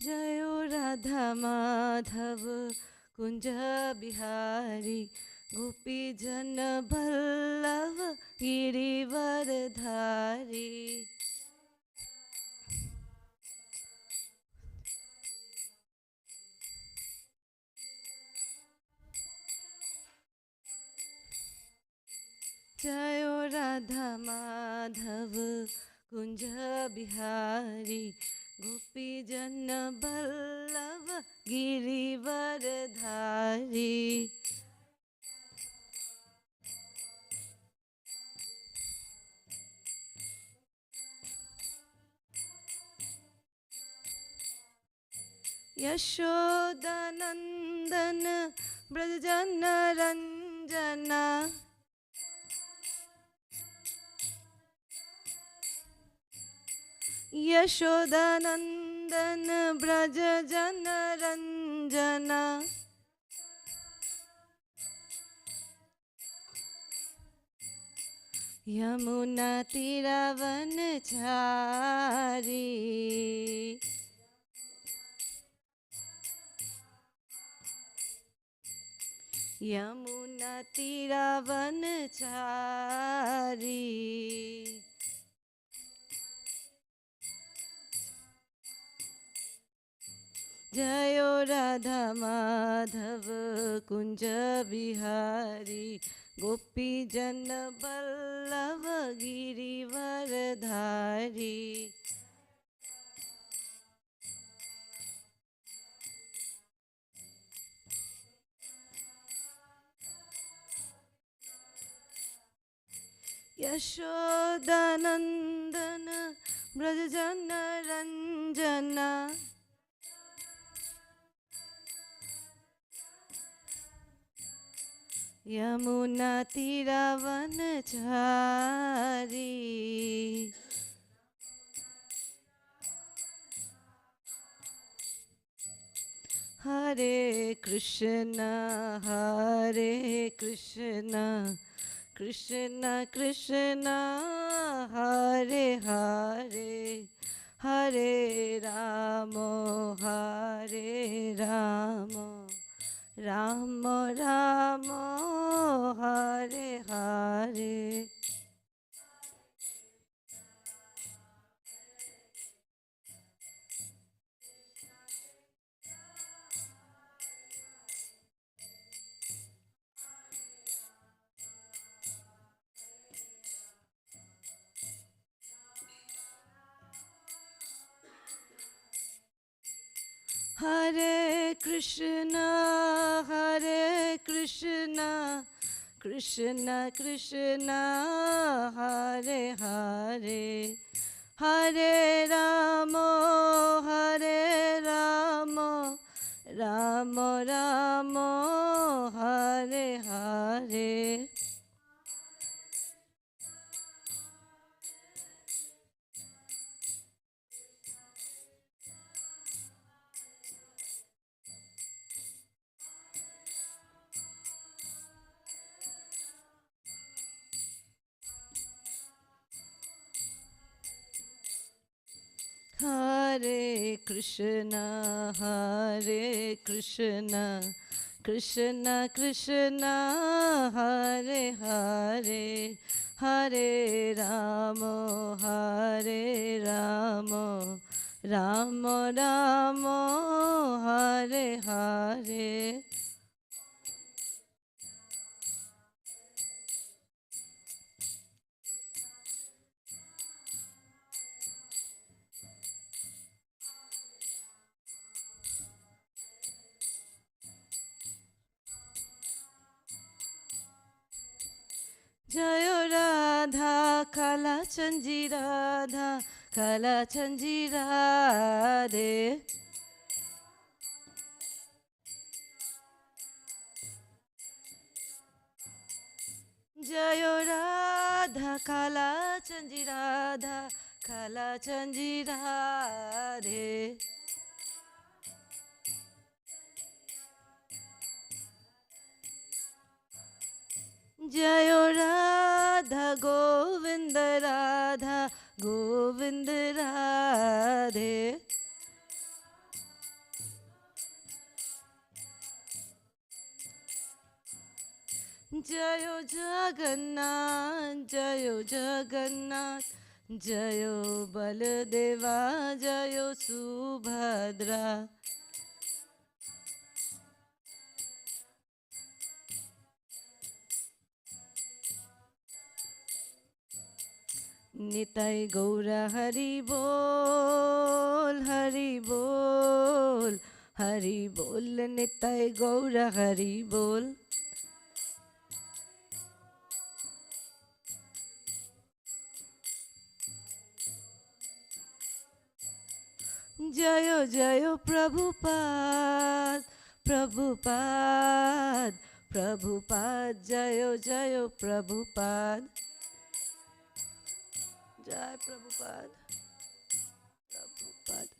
जय राधा माधव कुंज बिहारी गोपी जन बल्लभ गिरिवरधारी। जय राधा माधव कुंज बिहारी गोपी जन बल्लभ गिरिवरधारी। यशोदानंदन ब्रजजन रंजना यशोदानंदन ब्रजजन रंजना। यमुना तीरावन चारी यमुना तीरावन चारी। जय राधा माधव कुंज बिहारी गोपी जन बल्लभ गिरिवरधारी। यशोदानंदन ब्रजजन रंजना यमुना तीरावन चारी। हरे कृष्ण कृष्ण कृष्ण हरे हरे हरे राम राम राम हरे हरे। हरे कृष्ण कृष्ण कृष्ण हरे हरे हरे राम राम राम हरे हरे। हरे कृष्ण कृष्ण कृष्ण हरे हरे हरे राम राम राम हरे हरे। जय राधा काला चंजी राधा काला चंजी राधे। जय राधा काला चंजी राधा काला चंजी राधे। जय Radha Govind Radha Govind Radhe. Jayo Jagannath, Jayo Jagannath, Jayo Baladeva, Jayo Subhadra. Nitai Gaura Hari Bol, Hari Bol, Hari Bol, Nitai Gaura Hari Bol. Jayo Jayo Prabhupada, Prabhupada, Prabhupada, Jayo Jayo Prabhupada. Jai Prabhupada, Prabhupada.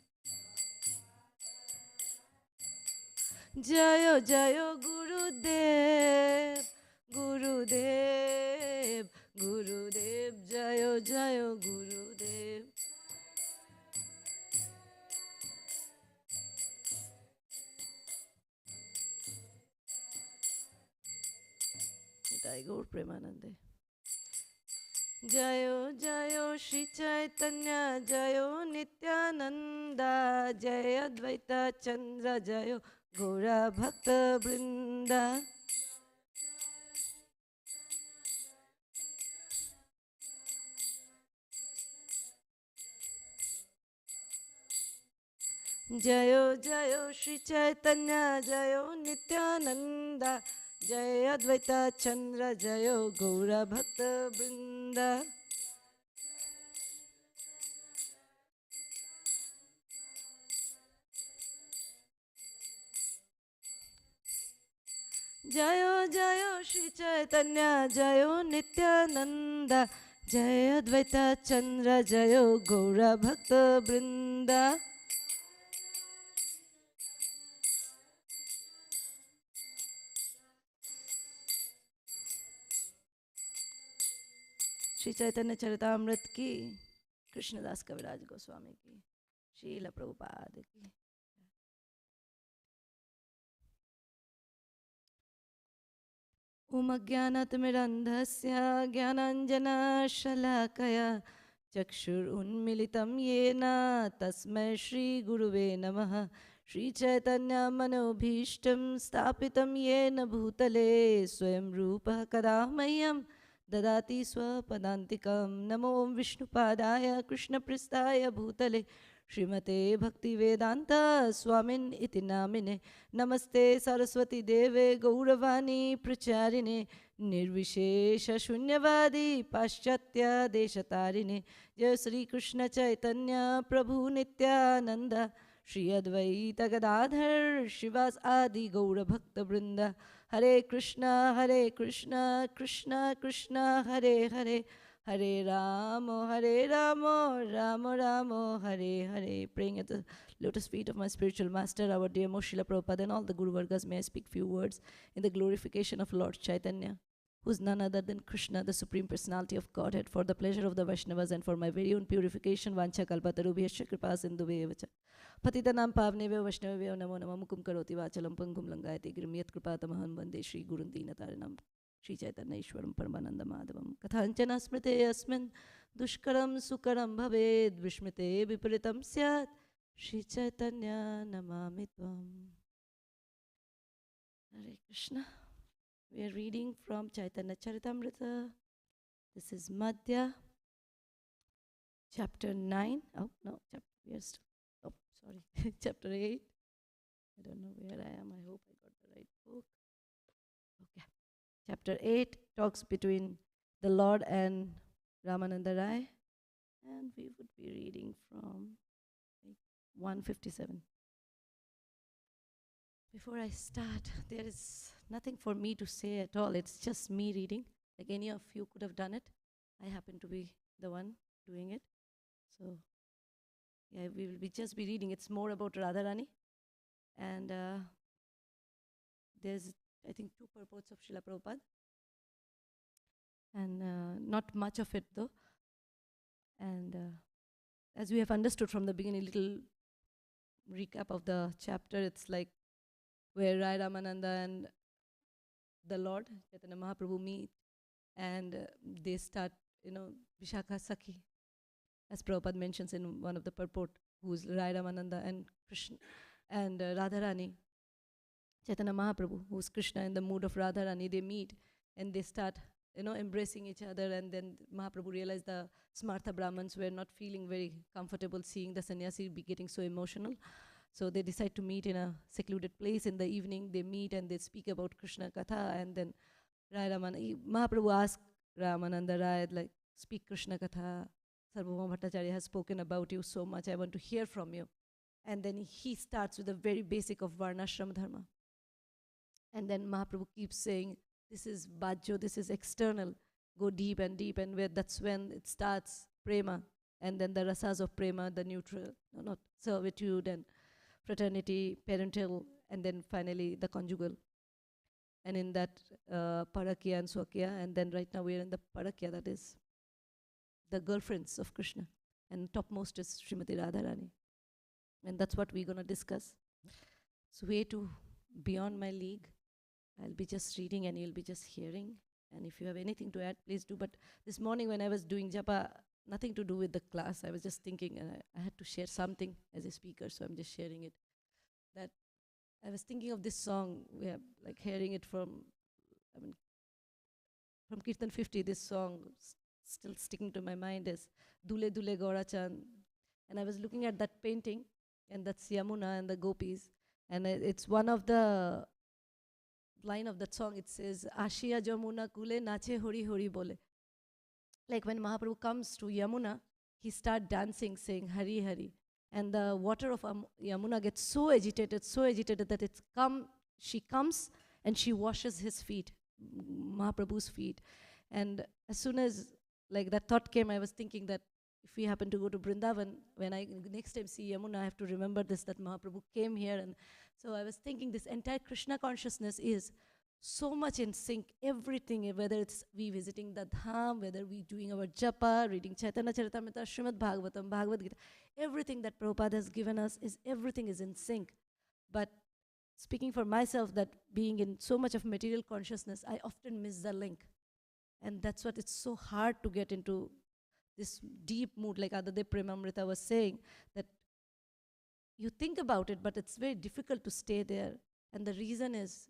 Jayo Jayo Gurudev, Gurudev, Gurudev, Jayo Jayo Gurudev. Nitai Gaur Premanande. Jayo Jayo Shri Chaitanya, Jayo Nityananda, Jaya Advaita Chandra, Jayo Gaura Bhakta Vrinda. Jayo Jayo Shri Chaitanya, Jayo Nityananda, Jaya Advaita Chandra, Jayo Gaura Bhakta Vrinda. Jayo Jayo Shri Chaitanya, Jayo Nityananda, Jaya Advaita Chandra, Jayo Gaura Bhakta Vrinda. Shri Chaitanya Charitamrita की, कृष्णदास कविराज गोस्वामी की, श्रील प्रभुपाद की। ओम अज्ञानतिमिरन्धस्य ज्ञानाञ्जनशलाकया चक्षुरुन्मिलितं येन तस्मै श्रीगुरुवे नमः। श्रीचैतन्यमनोभीष्टं स्थापितं येन भूतले स्वयं रूपः कदा मह्यं ददाति स्वपदान्तिकं। नमो विष्णुपादाय कृष्णपृष्ठाय भूतले श्रीमते भक्तिवेदान्त स्वामिन् इति नामिने। नमस्ते सरस्वती देवे गौरवाणी प्रचारिणे निर्विशेष शून्यवादी पाश्चात्य देशतारिणे। जय श्री कृष्ण चैतन्य प्रभु नित्यानंद श्री अद्वैत गदाधर शिवास आदि गौर भक्त वृंद। हरे Krishna Krishna Krishna Hare Hare, Hare Ram, Ram Ram, Hare Hare. Praying at the lotus feet of my spiritual master, our dear Srila Prabhupada, and all the Guru Vargas, may I speak few words in the glorification of Lord Chaitanya, who is none other than Krishna, the Supreme Personality of Godhead, for the pleasure of the Vaishnavas and for my very own purification. Vancha kalpatarubhyascha kripa sindhubhyevacha patitanam pavnebhyo vaishnavebhyo namo namah mukum karoti vachalam pangum langayate girim yat kripatamaham vande Shri Gurun Deenatarinam Shri Chaitanya Ishwaram Paramananda Madhavam Kathanchana Smrite Asmin Dushkaram Sukaram Bhaved Vishmite Viparitam Syat Shri Chaitanya Namami Tvam. Hare Krishna. We are reading from Chaitanya Charitamrita. This is Madhya, chapter 9. Oh, no, sorry, chapter 8. I don't know where I am. I hope I got the right book. Okay. Chapter 8 talks between the Lord and Ramananda Rai. And we would be reading from 157. Before I start, there is nothing for me to say at all. It's just me reading. Like any of you could have done it. I happen to be the one doing it. So, yeah, we will just be reading. It's more about Radharani. And there's, I think, 2 purports of Srila Prabhupada. And not much of it, though. And as we have understood from the beginning, little recap of the chapter, it's like where Rai Ramananda and the Lord, Chaitanya Mahaprabhu meet, and they start, Vishakha Sakhi, as Prabhupada mentions in one of the purport, who's Rai Ramananda and Krishna, and Radharani, Chaitanya Mahaprabhu, who's Krishna in the mood of Radharani, they meet and they start, embracing each other. And then Mahaprabhu realized the Smartha Brahmins were not feeling very comfortable seeing the sannyasi be getting so emotional. So they decide to meet in a secluded place. In the evening, they meet and they speak about Krishna Katha. And then Mahaprabhu asked Ramananda Rai, like, speak Krishna Katha. Sarvabhauma Bhattacharya has spoken about you so much. I want to hear from you. And then he starts with the very basic of Varnashram Dharma. And then Mahaprabhu keeps saying, this is Bhajyo, this is external. Go deep, and that's when it starts, prema. And then the rasas of prema, the neutral, not servitude and fraternity, parental, and then finally the conjugal. And in that, Parakya and Swakya. And then right now we're in the Parakya, that is the girlfriends of Krishna. And topmost is Srimati Radharani. And that's what we're going to discuss. So way to beyond my league. I'll be just reading and you'll be just hearing. And if you have anything to add, please do. But this morning when I was doing japa, nothing to do with the class. I was just thinking, and I had to share something as a speaker, so I'm just sharing it. That I was thinking of this song. We are like hearing it from Kirtan 50. This song still sticking to my mind is Dule Dule Gaurachan. And I was looking at that painting, and that's Yamuna and the gopis. And it's one of the line of that song. It says, Ashiya Jamuna Kule Nache Hori Hori Bole. Like when Mahaprabhu comes to Yamuna, he starts dancing, saying Hari Hari. And the water of Yamuna gets so agitated that she comes and she washes his feet, Mahaprabhu's feet. And as soon as like that thought came, I was thinking that if we happen to go to Vrindavan, when I next time see Yamuna, I have to remember this, that Mahaprabhu came here. And so I was thinking this entire Krishna consciousness is so much in sync, everything, whether it's we visiting the Dham, whether we doing our japa, reading Chaitanya Charitamrita, Srimad Bhagavatam, Bhagavad Gita, everything that Prabhupada has given us, everything is in sync. But speaking for myself, that being in so much of material consciousness, I often miss the link. And that's what it's so hard to get into this deep mood, like Adadev Premamrita was saying, that you think about it, but it's very difficult to stay there. And the reason is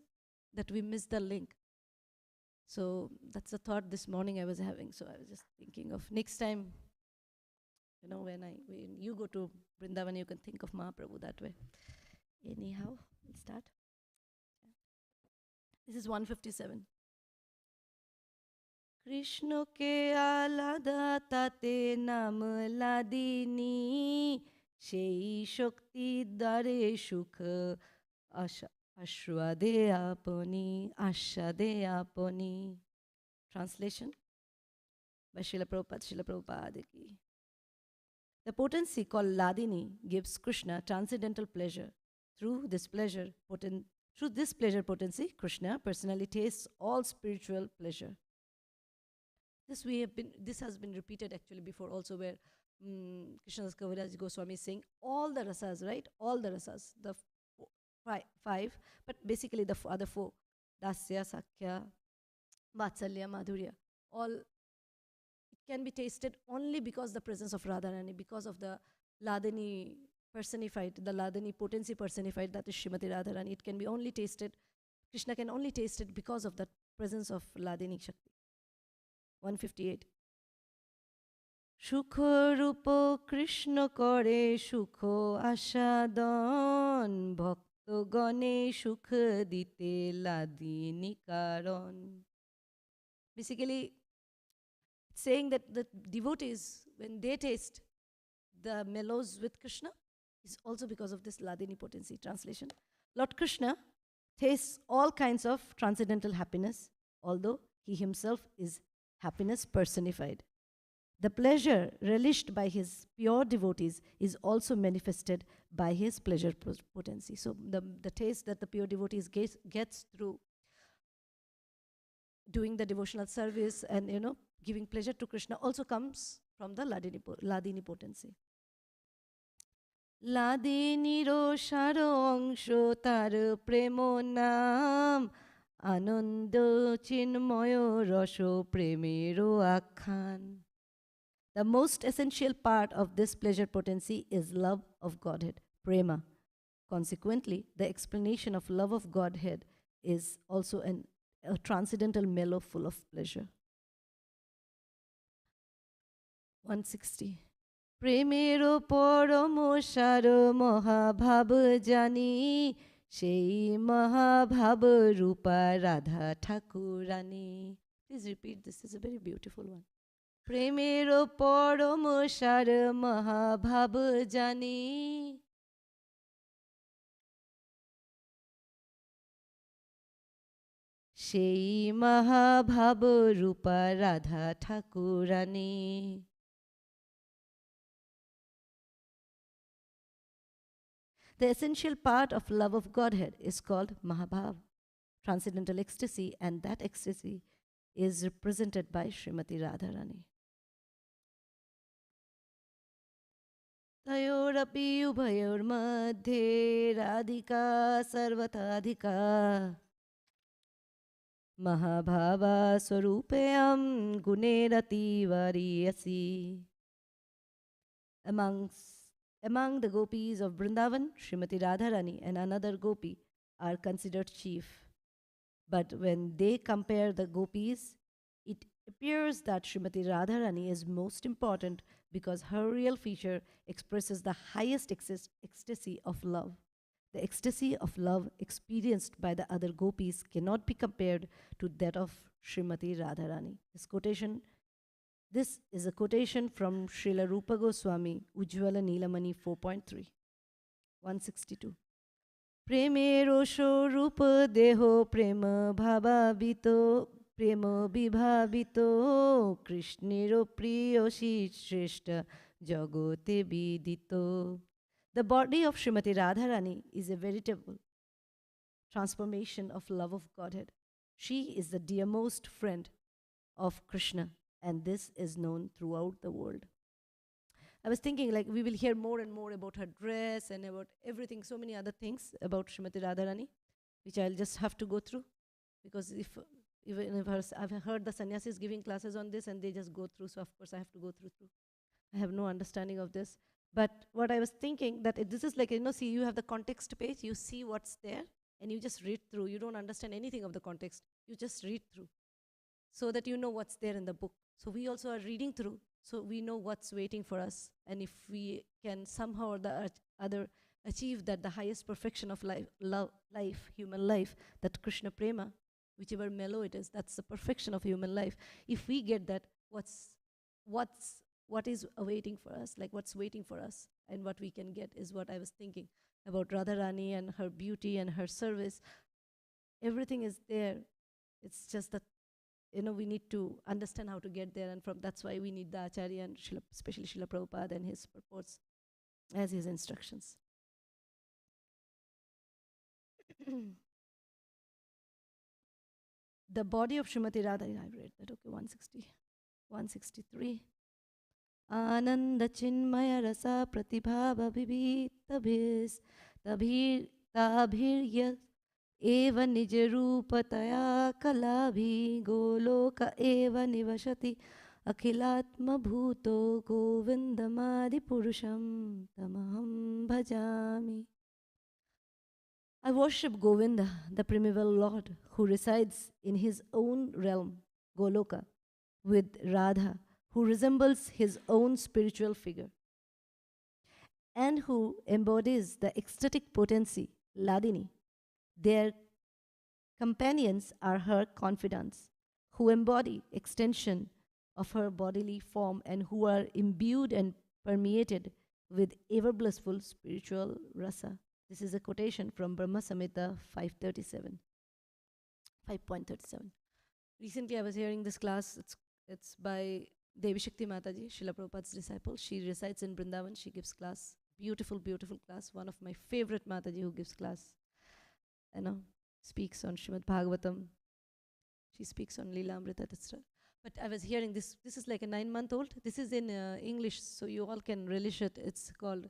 that we miss the link. So that's the thought this morning I was having. So I was just thinking of next time, when you go to Vrindavan, you can think of Mahaprabhu that way. Anyhow, we'll start. This is 157. Krishna ke alada tate nam ladini shei shakti dare shukha ashwade apani. Translation by Srila Prabhupada ki. The potency called Ladini gives Krishna transcendental pleasure. Through this pleasure potency, Krishna personally tastes all spiritual pleasure. This has been repeated actually before also, where Krishnadas Kaviraj Goswami is saying all the rasas, right? All the rasas, the five, but basically the other four, Dasya, Sakhya, Vatsalya, Madhurya, all it can be tasted only because the presence of Radharani, because of the Ladini personified, the Ladini potency personified, that is Srimati Radharani. It can be only tasted, Krishna can only taste it because of the presence of Ladini Shakti. 158. Shukho rupo Krishna kore shukho ashadon bhakto gane shukh dite ladini karon. Basically, it's saying that the devotees, when they taste the mellows with Krishna, is also because of this Ladini potency. Translation: Lord Krishna tastes all kinds of transcendental happiness, although he himself is happiness personified. The pleasure relished by his pure devotees is also manifested by his pleasure potency. So the taste that the pure devotees gets through doing the devotional service and giving pleasure to Krishna also comes from the Ladini potency. Ladini ro sharo angsho tar premo nam Ananda chinmayo rasho premero akhan. The most essential part of this pleasure potency is love of Godhead, prema. Consequently, the explanation of love of Godhead is also a transcendental mellow full of pleasure. 160. প্রেমেরও পরম সার মহাভাব জানি সেই মহাভাব রূপা Radha ঠাকুরানী. Please repeat this is a very beautiful one. প্রেমেরও পরম সার মহাভাব জানি সেই মহাভাব রূপা Radha ঠাকুরানী. The essential part of love of Godhead is called Mahabhav, transcendental ecstasy, and that ecstasy is represented by Srimati Radharani. तयोरपि उभयोर्मध्ये Radhika सर्वथाधिका महाभावा स्वरूपेयं गुणेरतिवारीयसी. Among the gopis of Vrindavan, Srimati Radharani and another gopi are considered chief. But when they compare the gopis, it appears that Srimati Radharani is most important because her real feature expresses the highest ecstasy of love. The ecstasy of love experienced by the other gopis cannot be compared to that of Srimati Radharani. This is a quotation from Srila Rupa Goswami, Ujjvala Nilamani 4.3. 162. Premero Shorupa Deho Prema Bhabavito Prema Vibhavito Krishnero Priyoshi Shrestha Jagote Vidito. The body of Srimati Radharani is a veritable transformation of love of Godhead. She is the dearmost friend of Krishna, and this is known throughout the world. I was thinking, like, we will hear more and more about her dress and about everything, so many other things about Srimati Radharani, which I'll just have to go through, because I've heard the sannyasis giving classes on this and they just go through, so of course I have to go through. I have no understanding of this. But what I was thinking, that this is like, see, you have the context page, you see what's there, and you just read through. You don't understand anything of the context. You just read through so that you know what's there in the book. So we also are reading through, so we know what's waiting for us. And if we can somehow or the other achieve that, the highest perfection of life, human life, that Krishna Prema, whichever mellow it is, that's the perfection of human life. If we get that, what is awaiting for us, like what's waiting for us and what we can get, is what I was thinking about Radharani and her beauty and her service. Everything is there. It's just that we need to understand how to get there, and that's why we need the Acharya, and especially Srila Prabhupada and his purports as his instructions. The body of Srimati Radharani, I read that, okay, 163. Ananda chinmaya rasa pratibhava vibhitabhis tabhirya eva nijarupataya kalabhi goloka eva nivashati akhilatma bhuto govindamadi purusham tamaham bhajami. I worship Govinda, the primeval Lord, who resides in his own realm, Goloka, with Radha, who resembles his own spiritual figure, and who embodies the ecstatic potency, Ladini. Their companions are her confidants, who embody extension of her bodily form and who are imbued and permeated with ever blissful spiritual rasa. This is a quotation from Brahma Samhita 5.37. Recently I was hearing this class, it's by Devi Shakti Mataji, Srila Prabhupada's disciple. She resides in Vrindavan. She gives class, beautiful, beautiful class. One of my favorite Mataji who gives class. Speaks on Srimad Bhagavatam. She speaks on Leela Amrita, etc. But I was hearing this is like a 9-month-old. This is in English, so you all can relish it. It's called,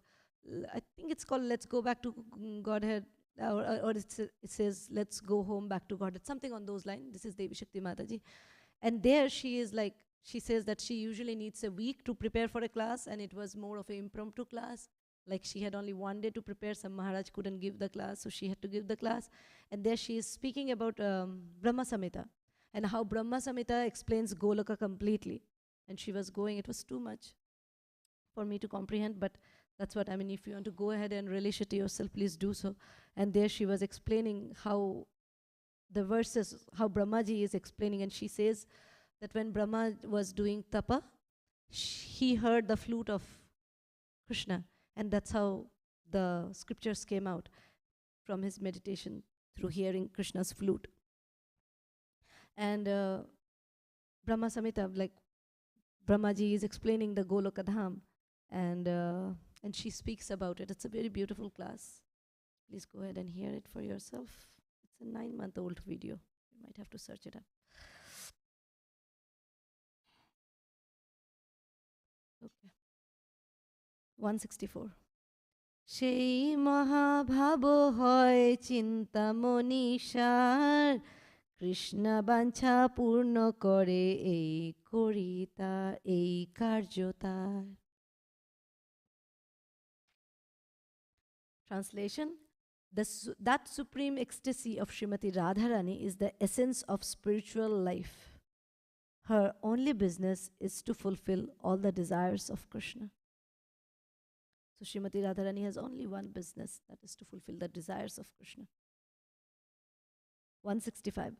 I think it's called Let's Go Back to Godhead. or it says, let's go home back to God. It's something on those lines. This is Devi Shakti Mataji. And there she is like, she says that she usually needs a week to prepare for a class, and it was more of an impromptu class. Like she had only one day to prepare. Some Maharaj couldn't give the class, so she had to give the class. And there she is speaking about Brahma Samhita and how Brahma Samhita explains Goloka completely. And she was going, it was too much for me to comprehend, but that's what I mean. If you want to go ahead and release it to yourself, please do so. And there she was explaining how the verses, how Brahmaji is explaining, and she says that when Brahma was doing tapa, he heard the flute of Krishna, and that's how the scriptures came out from his meditation through hearing Krishna's flute. And Brahma Samhita, like Brahmaji is explaining the Goloka Dham, and she speaks about it. It's a very beautiful class. Please go ahead and hear it for yourself. It's a 9-month-old video. You might have to search it up. Okay. 164. সেই মহাভাব হয় চিন্তামণি সার, কৃষ্ণ বাঞ্ছা পূর্ণ করে এই করিতা এই কার্য তার। Translation: that supreme ecstasy of Srimati Radharani is the essence of spiritual life. Her only business is to fulfill all the desires of Krishna. So Srimati Radharani has only one business, that is to fulfill the desires of Krishna. 165.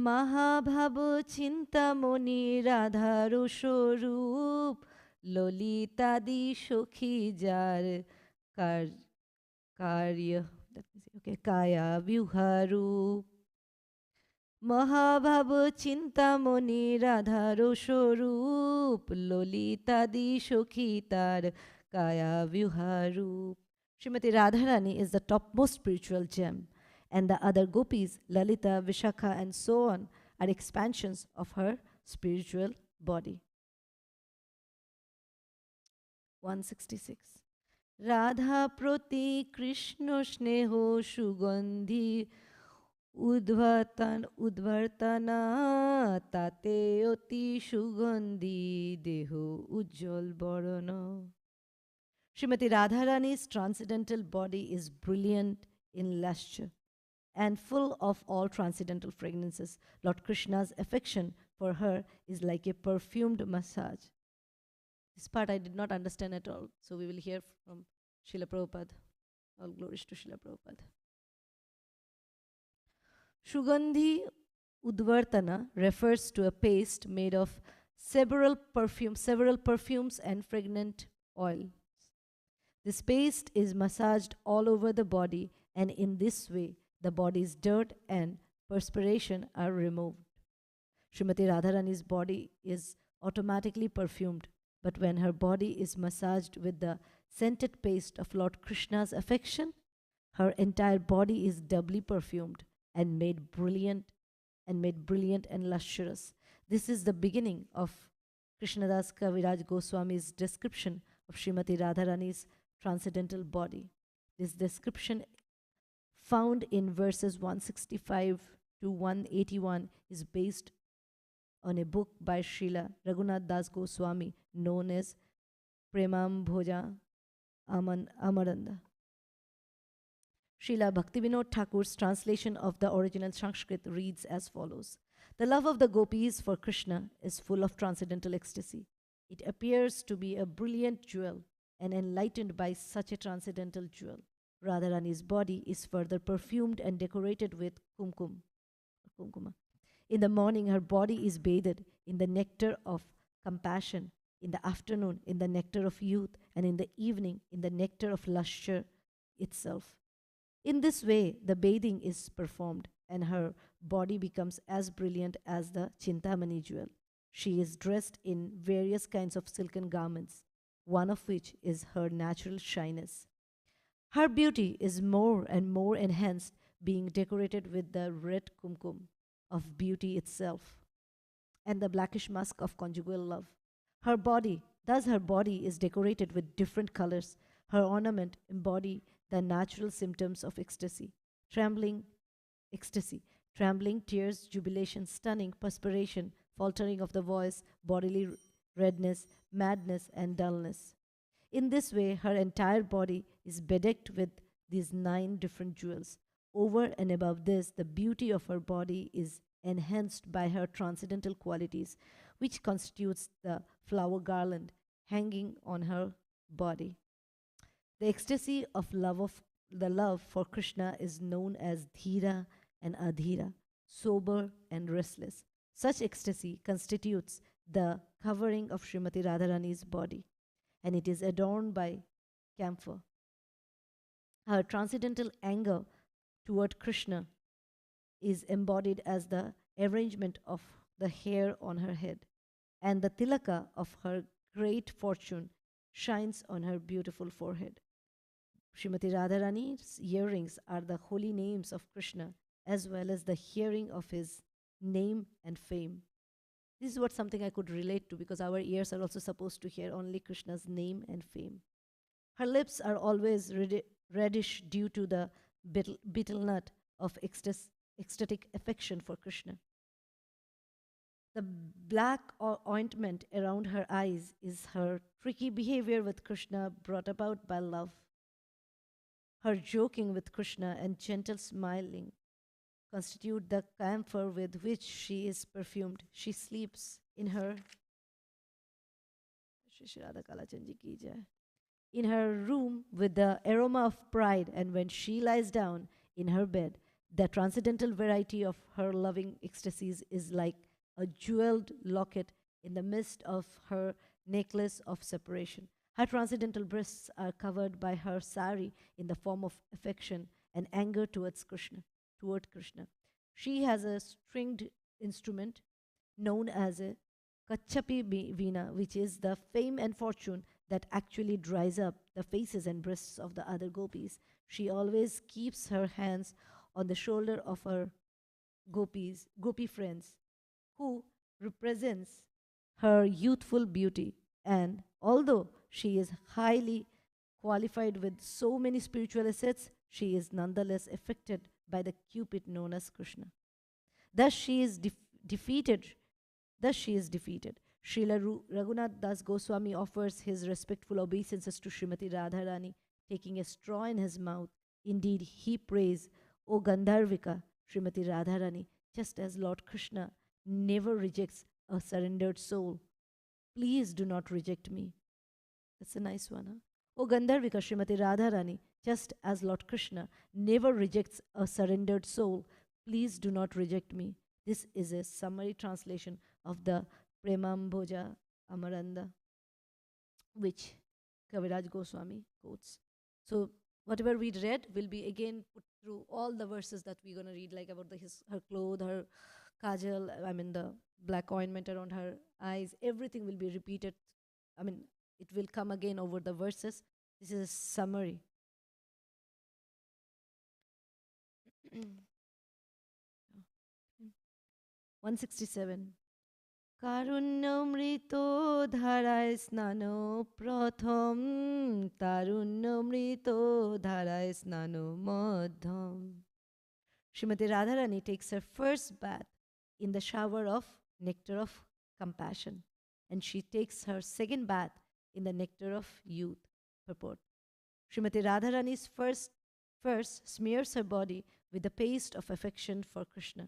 Mahabhavo Chintamoni Radharu Shorup Lolitadi Shokhi Jar Karya, let me see, okay, Kaya Vyuharup. মহাভাব Chintamani রাধার স্বরূপ ললিতাদি সখী তার কায়া বিহারূপ. Srimati Radharani is the topmost spiritual gem, and the other gopis, Lalita, Vishakha, and so on, are expansions of her spiritual body. 166. Radha proti Krishna sneho sugandhi উদ্ভার্তনা তাতে অতি সুগন্ধি দেহ উজ্জ্বল বরণ. Srimati Radharani's transcendental body is brilliant in lustre and full of all transcendental fragrances. Lord Krishna's affection for her is like a perfumed massage. This part I did not understand at all, so we will hear from Srila Prabhupada. All glories to Srila Prabhupada. Sugandhi Udvartana refers to a paste made of several perfumes and fragrant oils. This paste is massaged all over the body, and in this way, the body's dirt and perspiration are removed. Srimati Radharani's body is automatically perfumed, but when her body is massaged with the scented paste of Lord Krishna's affection, her entire body is doubly perfumed and made brilliant and lustrous. This is the beginning of Krishnadas Kaviraj Goswami's description of Srimati Radharani's transcendental body. This description, found in verses 165 to 181, is based on a book by Srila Raghunath Das Goswami known as Premambhoja Amaranda. Srila Bhaktivinoda Thakur's translation of the original Sanskrit reads as follows. The love of the gopis for Krishna is full of transcendental ecstasy. It appears to be a brilliant jewel, and enlightened by such a transcendental jewel, Radharani's body is further perfumed and decorated with kumkuma. In the morning, her body is bathed in the nectar of compassion, in the afternoon, in the nectar of youth, and in the evening, in the nectar of lustre itself. In this way, the bathing is performed, and her body becomes as brilliant as the Chintamani jewel. She is dressed in various kinds of silken garments, one of which is her natural shyness. Her beauty is more and more enhanced, being decorated with the red kumkum of beauty itself and the blackish musk of conjugal love. Her body is decorated with different colors. Her ornament embody the natural symptoms of ecstasy. trembling ecstasy, trembling, tears, jubilation, stunning, perspiration, faltering of the voice, bodily redness, madness, and dullness. In this way, her entire body is bedecked with these 9 different jewels. Over and above this, the beauty of her body is enhanced by her transcendental qualities, which constitutes the flower garland hanging on her body. The ecstasy of the love for Krishna is known as dhira and adhira, sober and restless. Such ecstasy constitutes the covering of Srimati Radharani's body, and it is adorned by camphor. Her transcendental anger toward Krishna is embodied as the arrangement of the hair on her head, and the tilaka of her great fortune shines on her beautiful forehead. Srimati Radharani's earrings are the holy names of Krishna as well as the hearing of his name and fame. This is what something I could relate to because our ears are also supposed to hear only Krishna's name and fame. Her lips are always reddish due to the betel nut of ecstatic affection for Krishna. The black ointment around her eyes is her tricky behavior with Krishna brought about by love. Her joking with Krishna and gentle smiling constitute the camphor with which she is perfumed. She sleeps in her in her room with the aroma of pride, and when she lies down in her bed, the transcendental variety of her loving ecstasies is like a jeweled locket in the midst of her necklace of separation. Her transcendental breasts are covered by her sari in the form of affection and anger toward Krishna. She has a stringed instrument known as a Kachapi Veena, which is the fame and fortune that actually dries up the faces and breasts of the other gopis. She always keeps her hands on the shoulder of her gopi friends, who represents her youthful beauty. And although she is highly qualified with so many spiritual assets, she is nonetheless affected by the cupid known as Krishna. Thus she is defeated. Thus she is defeated. Srila Raghunath Das Goswami offers his respectful obeisances to Srimati Radharani, taking a straw in his mouth. Indeed, he prays, O Gandharvika, Srimati Radharani, just as Lord Krishna never rejects a surrendered soul. Please do not reject me. That's a nice one, huh? O Gandharvika Srimati Radharani, just as Lord Krishna never rejects a surrendered soul, please do not reject me. This is a summary translation of the Premamboja Amaranda, which Kaviraj Goswami quotes. So whatever we read will be again put through all the verses that we're going to read, like about her clothes, her kajal, I mean the black ointment around her eyes, everything will be repeated. I mean, it will come again over the verses. This is a summary. 167. কারুণ্যমৃত ধারায় স্নান প্রথম তারুণ্যমৃত ধারায় স্নান মধ্যম. Srimati Radharani takes her first bath in the shower of nectar of compassion, and she takes her second bath in the nectar of youth. Purport. Srimati Radharani's first smears her body with the paste of affection for Krishna.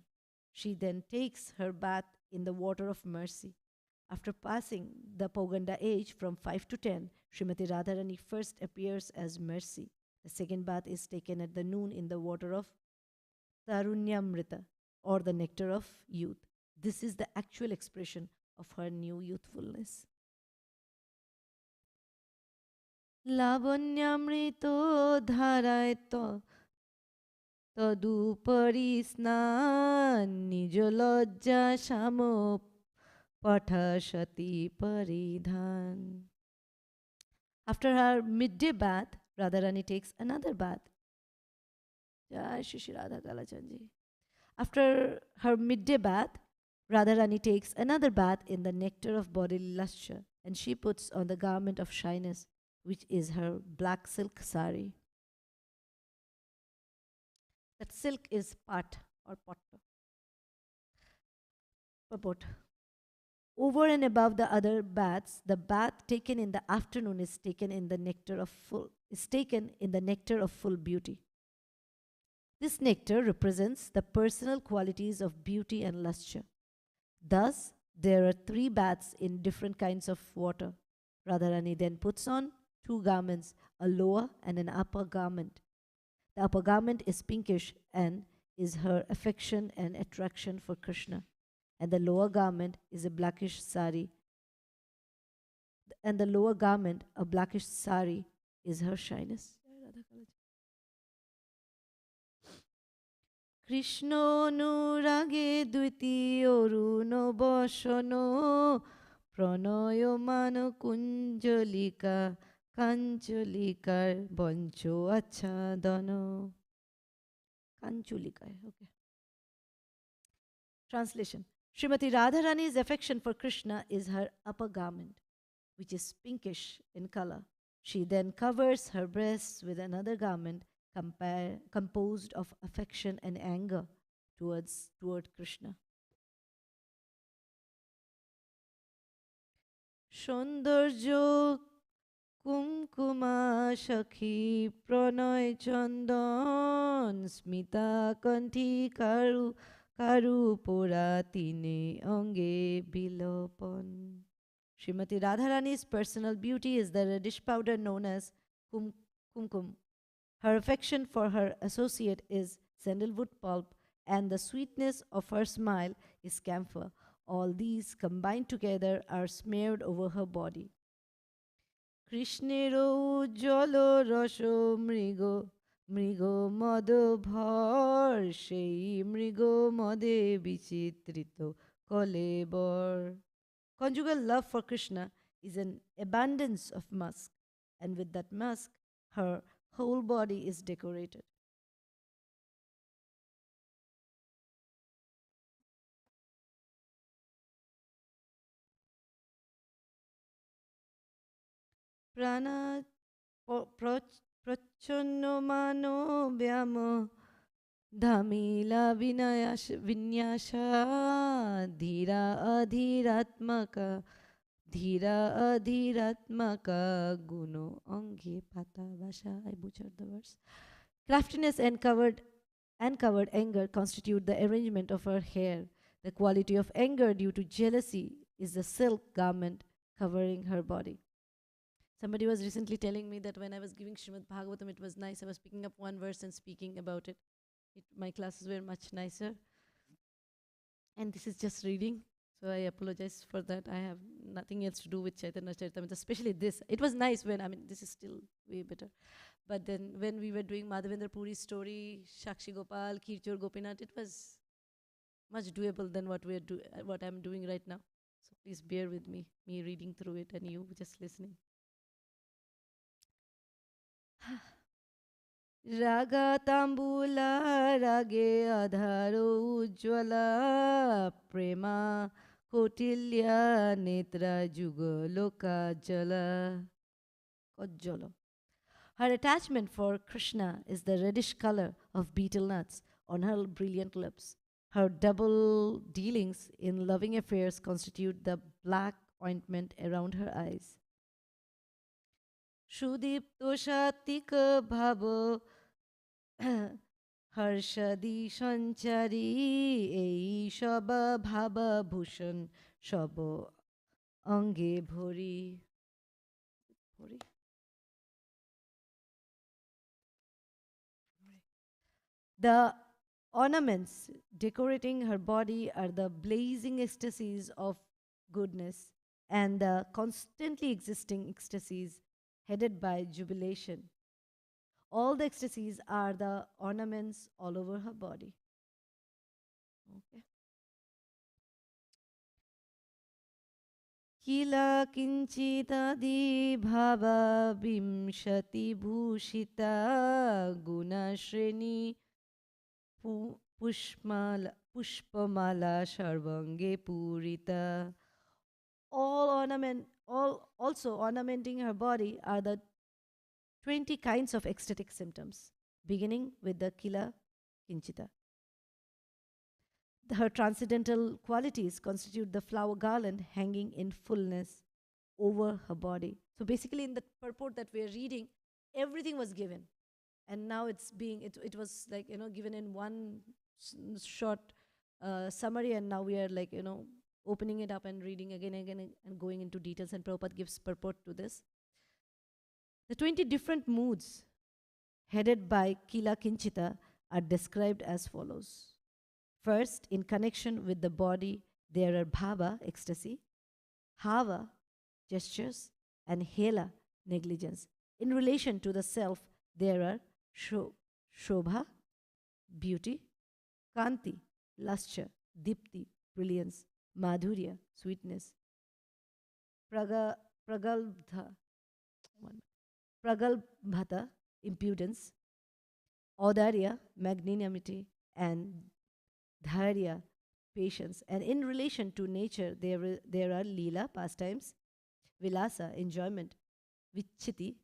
She then takes her bath in the water of mercy. After passing the Poganda age from 5 to 10, Srimati Radharani first appears as mercy. The second bath is taken at the noon in the water of Tarunyamrita, or the nectar of youth. This is the actual expression of her new youthfulness. Lavanyamrito dharaয় তদুপরি স্নান নিজ লজ্জা শাম পঠাসতি paridhan. After her midday bath, Radharani takes another bath. Jai Shri Shri Radha Kalachandji. After her midday bath, Radharani takes another bath in the nectar of bodily lustre, and she puts on the garment of shyness, which is her black silk sari. The That silk is pat or pot. Purport. Over and above the other baths, the bath taken in the afternoon is taken in the nectar of full beauty. This nectar represents the personal qualities of beauty and lustre. Thus, there are three baths in different kinds of water. Radharani then puts on two garments, a lower and an upper garment. The upper garment is pinkish and is her affection and attraction for Krishna. And the lower garment is a blackish sari. And the lower garment, a blackish sari, is her shyness. Krishna অনুরাগে দ্বিতীয় অরুণ বসন প্রণয়মান কুঞ্জলিকা কাঞ্চলিকার বঞ্চ আচ্ছাদন কাঞ্চলিকায় okay. Translation. Srimati Radharani's affection for Krishna is her upper garment, which is pinkish in color. She then covers her breasts with another garment composed of affection and anger toward Krishna. সৌন্দর্য কুমকুমা সখী প্রণয় চন্দন স্মিতা কণ্ঠী কারু কারু পোড়া তিনে অঙ্গে বিলোপন. Srimati Radharani's personal beauty is the reddish powder known as kumkum. Her affection for her associate is sandalwood pulp, and the sweetness of her smile is camphor. All these combined together are smeared over her body. Krishnero jalo rasho mrigo mrigo modo bhor sei mrigo mode bichitrito kolebor. Conjugal love for Krishna is an abundance of musk, and with that musk, her whole body is decorated. Prana prachanno mano vyamo dhamila vinyasha dhira adhiratmaka guno ange pata vasha. I butchered the verse. Craftiness and covered anger constitute the arrangement of her hair. The quality of anger due to jealousy is the silk garment covering her body. Somebody was recently telling me that when I was giving Srimad Bhagavatam, it was nice. I was picking up one verse and speaking about it. My classes were much nicer. And this is just reading. So I apologize for that. I have nothing else to do with Chaitanya Charitamrita, especially this. It was nice when, this is still way better. But then when we were doing Madhavendra Puri's story, Shakshi Gopal, Kirchor Gopinath, it was much doable than what I'm doing right now. So please bear with me reading through it and you just listening. রাগা তাম্বুলা রাগে আধারো Ujjwala Prema Kautilya Netra যুগলো কাজ্জলা কজ্জলা. Her attachment for Krishna is the reddish color of betel nuts on her brilliant lips. Her double dealings in loving affairs constitute the black ointment around her eyes. Sudipta সাত্বিক ভাব হর্ষদি সঞ্চারী এই সব ভাবভূষণ সব অঙ্গে ভরি. The ornaments decorating her body are the blazing ecstasies of goodness and the constantly existing ecstasies headed by jubilation. All the ecstasies are the ornaments all over her body. Okay. Kila kinchitadi bhava vimshati bhushita guna shreni pushpamala sharvange purita. Also ornamenting her body are the 20 kinds of ecstatic symptoms, beginning with the Kinchita. Her transcendental qualities constitute the flower garland hanging in fullness over her body. So basically, in the purport that we are reading, everything was given, and now it's being it was like given in one short summary, and now we are like opening it up and reading again and again and going into details. And Prabhupada gives purport to this. The 20 different moods headed by Kila Kinchita are described as follows. First, in connection with the body, there are bhava, ecstasy, hava, gestures, and hela, negligence. In relation to the self, there are shobha, beauty, kanti, lustre, dipti, brilliance, madhurya, sweetness, pragalbha, pragalbhata, impudence, audarya, magnanimity, and dharya, patience. And in relation to nature, there are lila, pastimes, vilasa, enjoyment, vichiti,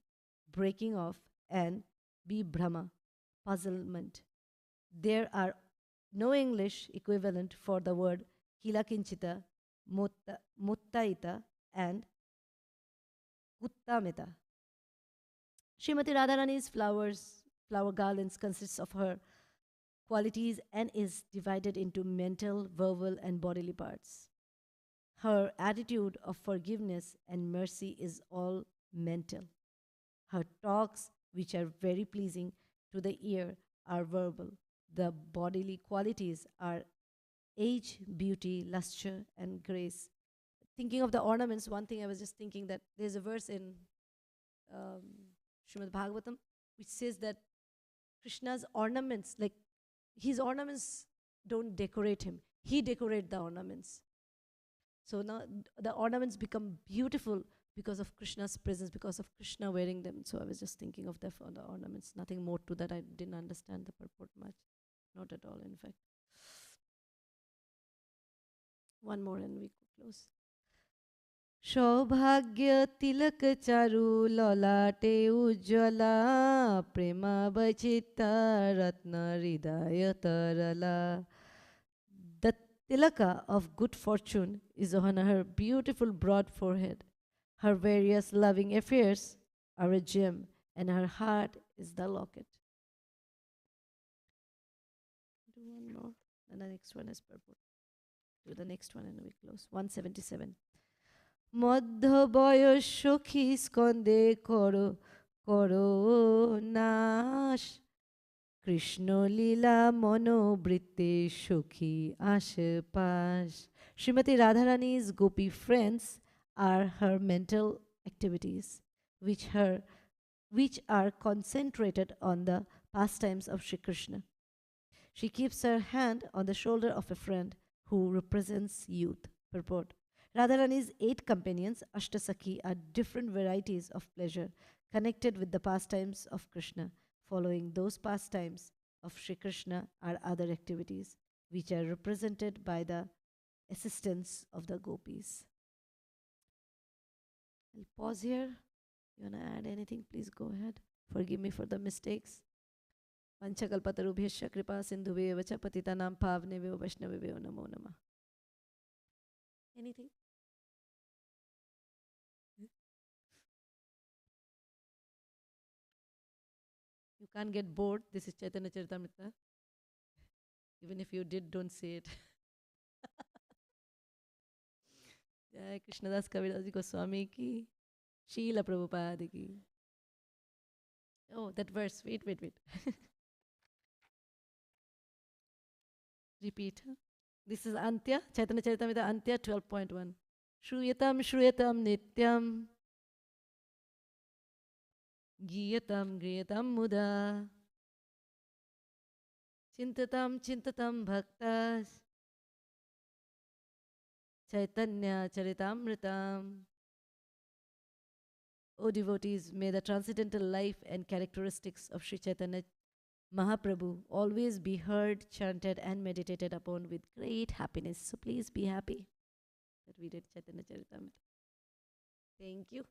breaking off, and vibhrama, puzzlement. There are no English equivalent for the word kilakinchita, muttaita, and uttamita. Srimati Radharani's flower garlands consists of her qualities and is divided into mental, verbal, and bodily parts. Her attitude of forgiveness and mercy is all mental. Her talks, which are very pleasing to the ear, are verbal. The bodily qualities are age, beauty, luster, and grace. Thinking of the ornaments, one thing I was just thinking that there's a verse in um, Srimad Bhagavatam which says that Krishna's ornaments, like his ornaments don't decorate him, he decorates the ornaments. So now the ornaments become beautiful because of Krishna's presence, because of Krishna wearing them. So I was just thinking of the ornaments. Nothing more to that. I didn't understand the purport much. Not at all, in fact. One more and we could close. সৌভাগ্য তিলক চারু ললাটে উজ্জ্বলা প্রেমা বচিতা রত্ন হৃদয় Tarla. The tilaka of good fortune is on her beautiful broad forehead. Her various loving affairs are a gem, and her heart is the locket. Do one more, and the next one is purple. Do the next one and we close. 177. মধ্য বয়স সখী স্কন্দে করো করো নাশ কৃষ্ণ লীলা মনোবৃত্তে সখী আশপাশ. Srimati Radharani's gopi friends are her mental activities, which are concentrated on the pastimes of Sri Krishna. She keeps her hand on the shoulder of a friend who represents youth. Purport. Radharani's 8 companions, Ashtasakhi, are different varieties of pleasure connected with the pastimes of Krishna. Following those pastimes of Sri Krishna are other activities, which are represented by the assistance of the gopis. I'll pause here. You want to add anything? Please go ahead. Forgive me for the mistakes. Vanchakalpatarubhyasya kripa sindhubheva cha patitanam pavnebhyo vaishnavebhyo namo namah. Anything? You can't get bored. This is Chaitanya Charitamrita. Even if you did, don't say it. Jai Krishnadas Kaviraj Goswami ki, Srila Prabhupada ki. Oh, that verse. Wait. Repeat. This is Antya, Chaitanya Charitamrita Antya 12.1. Shruyatam nityam Giyatam muda Chintatam bhaktas Chaitanya Charitamritam. O devotees, may the transcendental life and characteristics of Sri Chaitanya Mahaprabhu always be heard, chanted, and meditated upon with great happiness. So please be happy that we did Chaitanya Charitamrita. Thank you.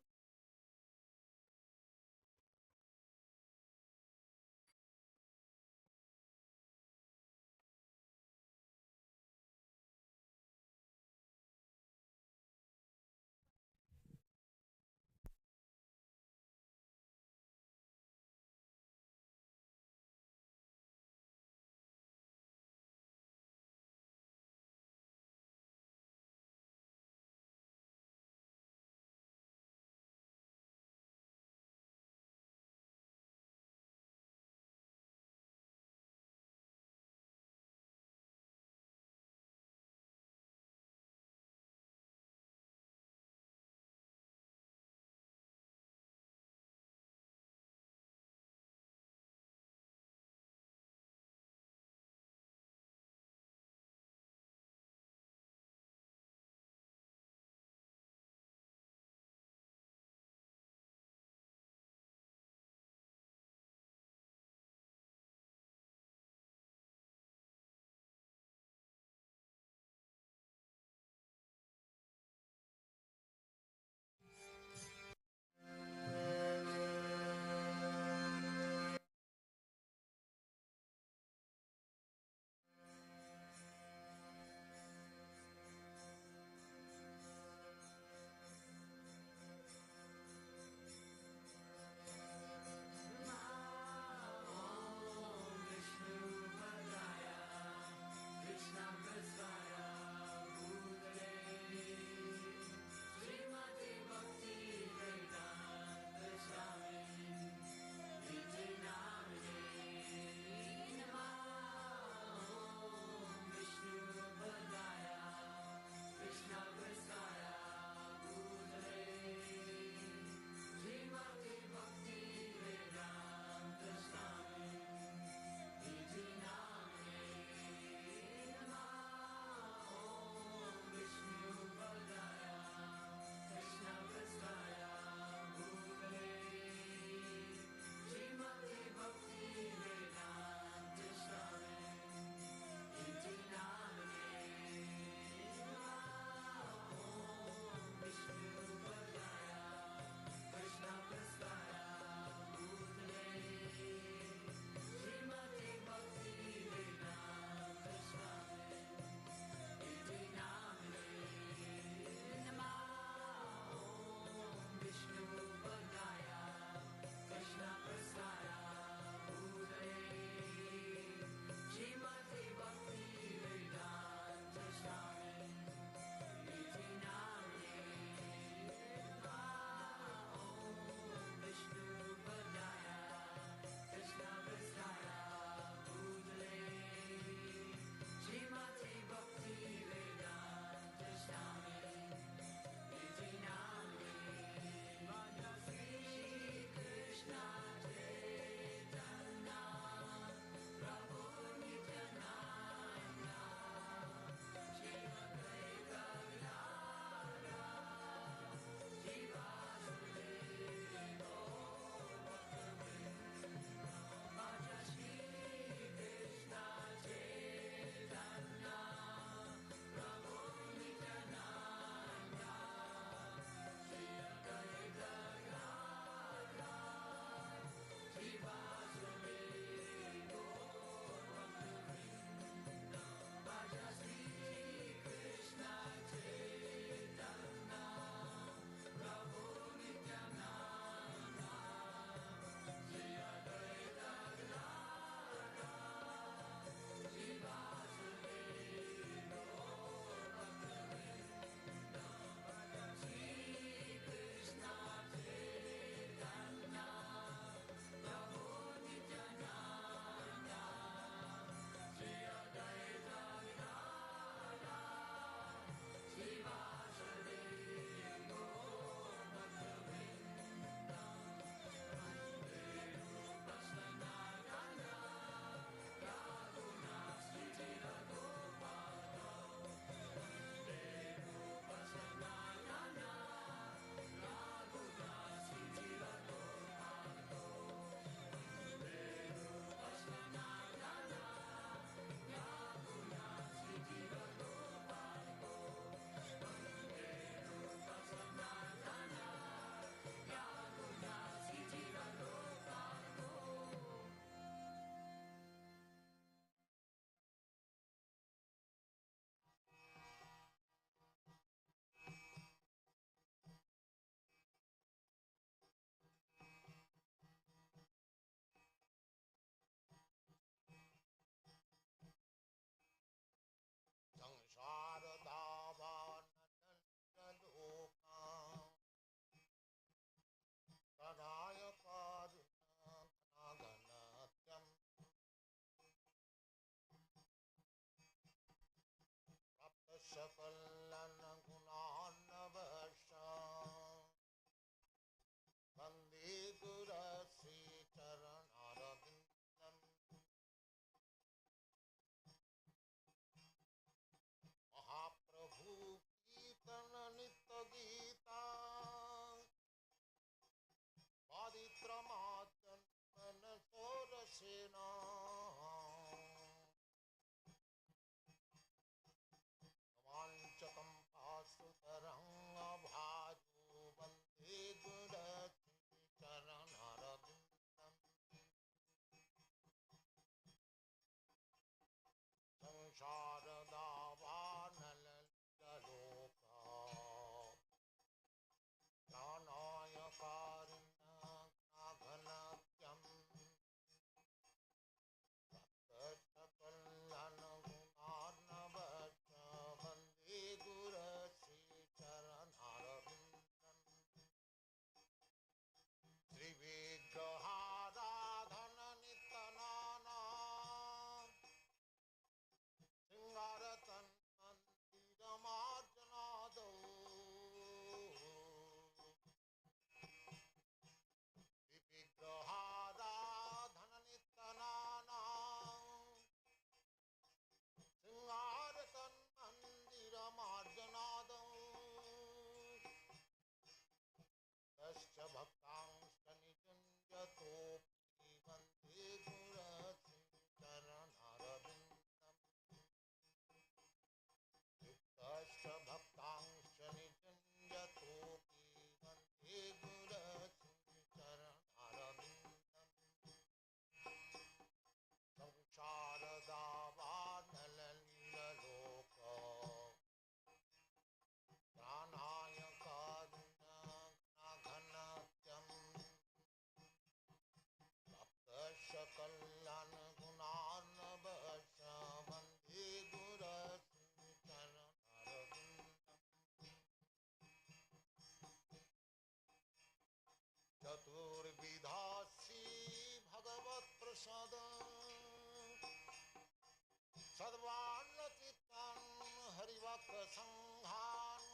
संहान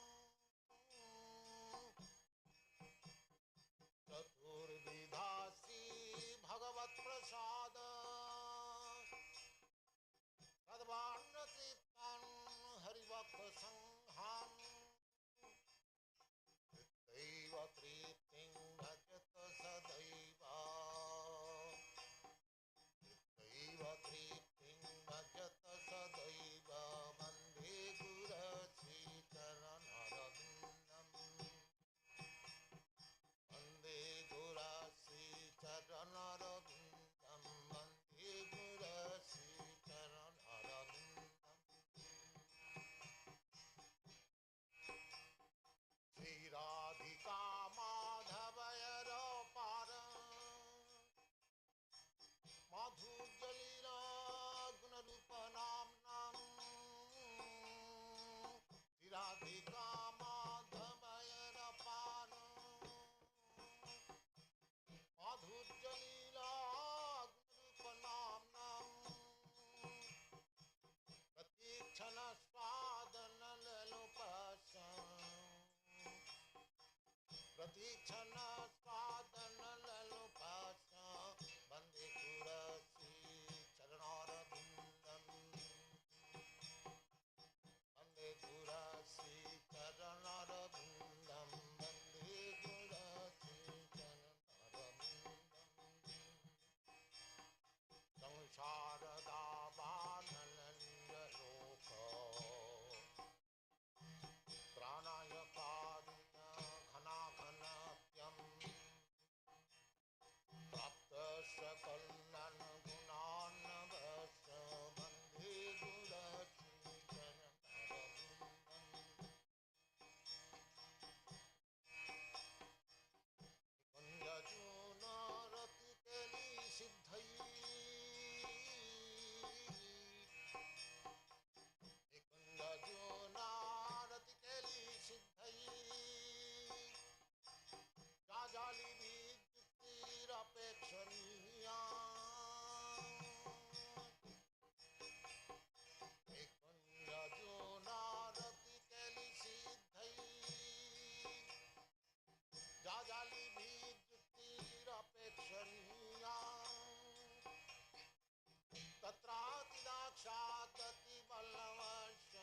चतुर्विधासी भगवत प्रसाद तद्वान्नचित्तान हरिभक्त संहान दैव तृप्तिं भजत सदैव दैव तृप्तिं भजत सदैव वन्दे गुरश्रीचरणरविन्दम् वन्दे गुरश्रीचरणरविन्दं वन्दे गुरश्रीचरणरविन्दम् श्रीराधिका माधवयर पार माधुर्यलीला गुणरूप नाम्नाम् श्रीराधिका माधवयर पार माधुर्यलीला गुणरूप नाम्नाम् प्रतीक्षण स्वादन प्रतीक्षण स्वादन ललोपास वन्दे गुरश्रीचरणरविन्दम् वन्दे गुरश्रीचरणरविन्दं वन्दे गुरश्रीचरणरविन्दम् संसारदावानललोक प्राणाय कारुण्य घनाघनत्यं प्राप्तस्य कल्याण गुणान्नवस्य वन्दे गुरश्रीचरणरविन्दम् कुञ्जजूनरतिकेली सिद्धै कुञ्जजूनारतिकेली सिद्धै जाजालिभिर्युक्तिरपेक्षणीया कुञ्जजूनारतिकेली सिद्धै जाजालिभिर्युक्तिरपेक्षणीया तत्रातिदाक्षादतिवल्लभस्य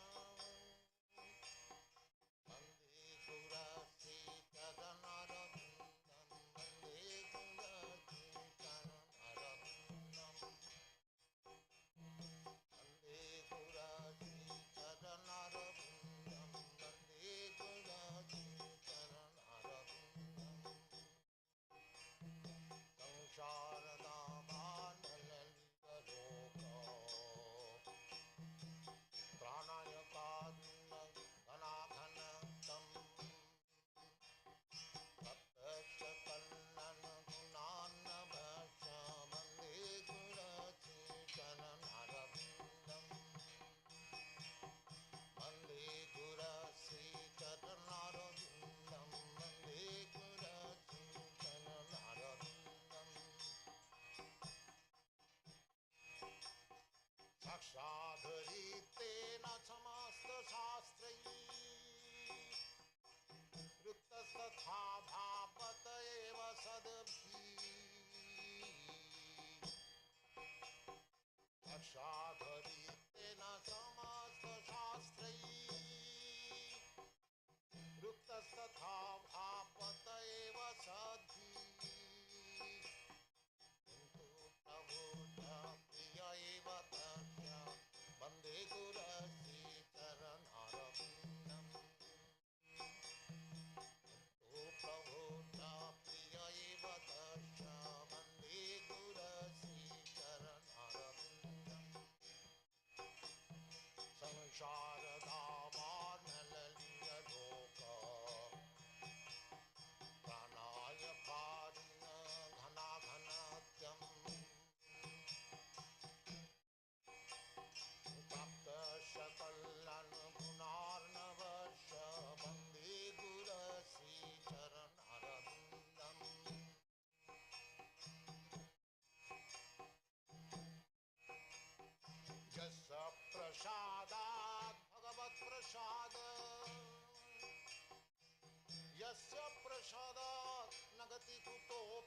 वन्दे गुरश्रीचरणरविन्दं वन्दे गुरश्रीचरणरविन्दम् वन्दे गुरश्रीचरणरविन्दं वन्दे गुरश्रीचरणरविन्दम् संसारदावानललितलोक प्राणाय कारुण्य घनाघनतं तप्तस्य कल्याण गुणान्नवस्य वन्दे गुरश्रीचरणरविन्दम् वन्दे गुरश्रीचरणरविन्दं वन्दे गुरश्रीचरणरविन्दम् साक्षादरितेन समस्तशास्त्रैः युक्तस्तथा भावत एव सद्भिः साक्षादरितेन समस्तशास्त्रैः युक्तस्तथा भावत एव सद्भिः किन्तु प्रभुः प्रिय एव तस्य वन्दे गुरश्रीचरणरविन्दम् किन्तु प्रभुः प्रिय एव तस्य वन्दे गुरश्रीचरणरविन्दम् संसारदावानललितलोक प्राणाय कारुण्य घनाघनत्यं प्राप्तस्य कल्याण गुणार्णवस्य वन्दे गुरश्रीचरणरविन्दम् यस्य प्रसादात् भगवत्प्रसादात् प्रसाद यस्य प्रसादात् न गति कुतोऽपि